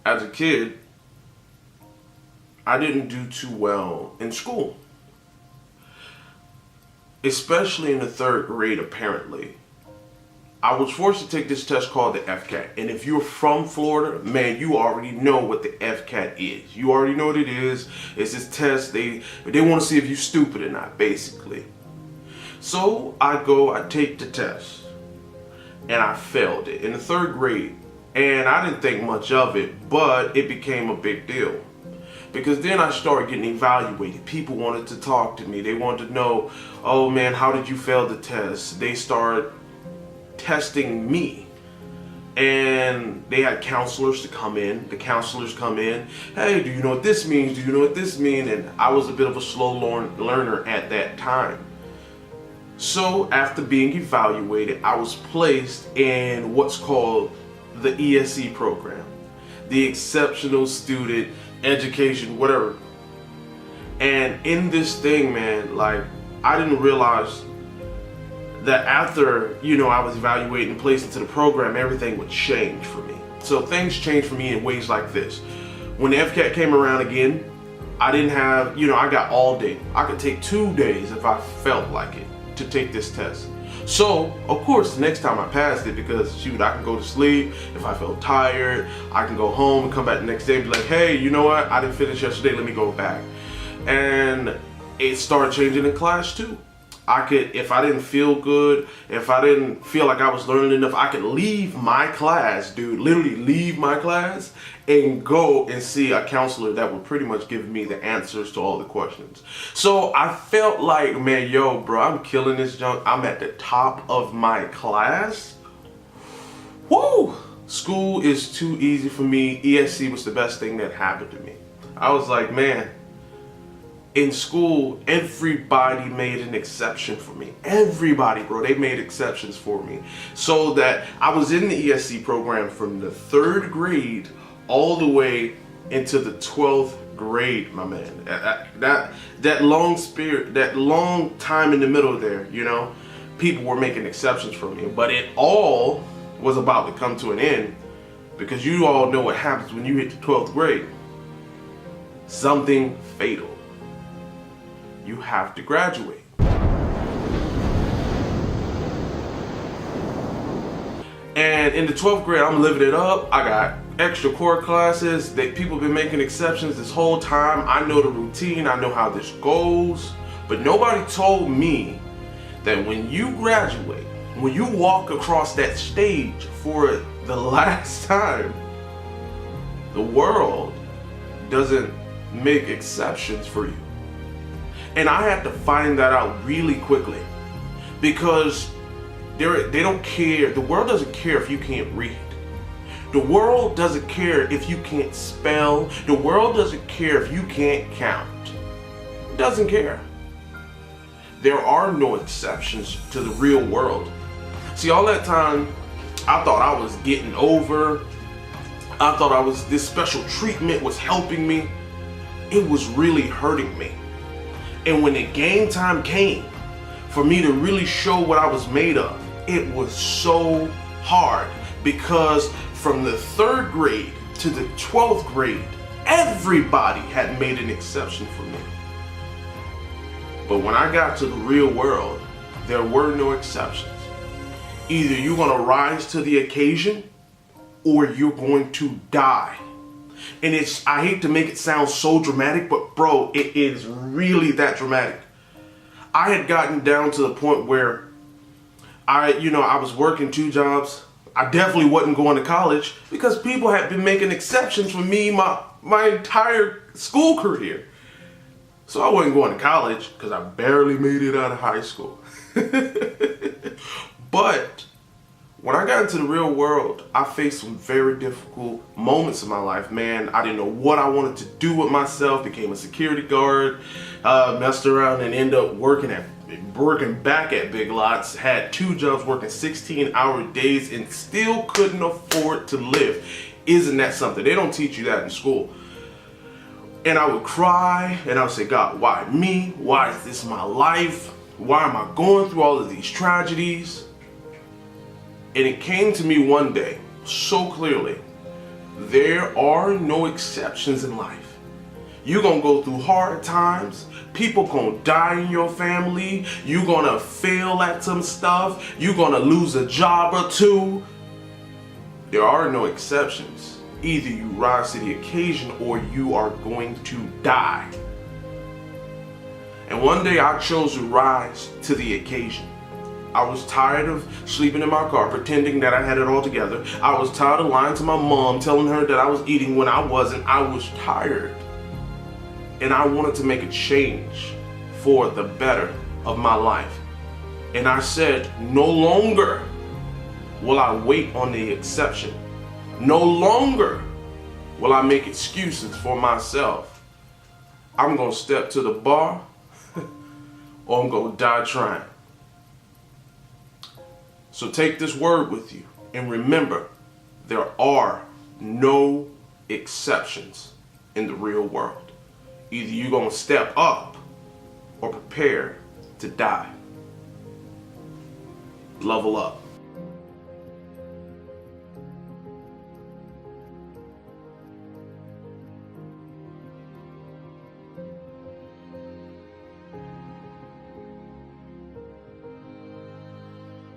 as a kid, I didn't do too well in school, especially in the third grade, apparently. I was forced to take this test called the FCAT. And if you're from Florida, man, you already know what the FCAT is. You already know what it is. It's this test. They want to see if you're stupid or not, basically. So I take the test. And I failed it in the third grade. And I didn't think much of it, but it became a big deal. Because then I started getting evaluated. People wanted to talk to me. They wanted to know, oh man, how did you fail the test? They started testing me, and they had counselors to come in. The counselors come in, hey, do you know what this means? Do you know what this means? And I was a bit of a slow learner at that time. So after being evaluated, I was placed in what's called the E.S.E program, the Exceptional Student Education, whatever. And in this thing, man, like, I didn't realize that after, I was evaluated and placed into the program, everything would change for me. So things changed for me in ways like this. When the FCAT came around again, I didn't have, I got all day. I could take 2 days if I felt like it to take this test. So, of course, the next time I passed it, because shoot, I can go to sleep. If I felt tired, I can go home and come back the next day and be like, hey, you know what? I didn't finish yesterday, let me go back. And it started changing in class too. I could, if I didn't feel good, if I didn't feel like I was learning enough, I could leave my class, dude, literally leave my class and go and see a counselor that would pretty much give me the answers to all the questions. So I felt like, man, yo, bro, I'm killing this junk. I'm at the top of my class. Woo! School is too easy for me. E.S.E was the best thing that happened to me. I was like, man, in school, everybody made an exception for me. Everybody, bro, they made exceptions for me. So that I was in the E.S.E program from the third grade all the way into the 12th grade, my man. That long time in the middle there, people were making exceptions for me. But it all was about to come to an end, because you all know what happens when you hit the 12th grade. Something fatal. You have to graduate. And in the 12th grade, I'm living it up. I got extra core classes that people have been making exceptions this whole time. I know the routine, I know how this goes, but nobody told me that when you graduate, when you walk across that stage for the last time, the world doesn't make exceptions for you. And I had to find that out really quickly, because they don't care. The world doesn't care if you can't read. The world doesn't care if you can't spell. The world doesn't care if you can't count. It doesn't care. There are no exceptions to the real world. See, all that time, I thought I was getting over. I thought this special treatment was helping me. It was really hurting me. And when the game time came for me to really show what I was made of, it was so hard, because from the third grade to the 12th grade, everybody had made an exception for me. But when I got to the real world, there were no exceptions. Either you're gonna rise to the occasion or you're going to die. And I hate to make it sound so dramatic, but bro, it is really that dramatic. I had gotten down to the point where I was working 2 jobs. I definitely wasn't going to college, because people had been making exceptions for me my entire school career. So I wasn't going to college because I barely made it out of high school. But when I got into the real world, I faced some very difficult moments in my life, man. I didn't know what I wanted to do with myself. Became a security guard, messed around and ended up working back at Big Lots. Had 2 jobs, working 16-hour days, and still couldn't afford to live. Isn't that something? They don't teach you that in school. And I would cry and I would say, God, why me? Why is this my life? Why am I going through all of these tragedies? And it came to me one day so clearly There are no exceptions in life. You're gonna go through hard times. People gonna die in your family. You're gonna fail at some stuff. You're gonna lose a job or two. There are no exceptions. Either you rise to the occasion or you are going to die. And one day I chose to rise to the occasion. I was tired of sleeping in my car, pretending that I had it all together. I was tired of lying to my mom, telling her that I was eating when I wasn't. I was tired. And I wanted to make a change for the better of my life. And I said, no longer will I wait on the exception. No longer will I make excuses for myself. I'm going to step to the bar or I'm going to die trying. So take this word with you and remember, there are no exceptions in the real world. Either you're going to step up or prepare to die. Level up.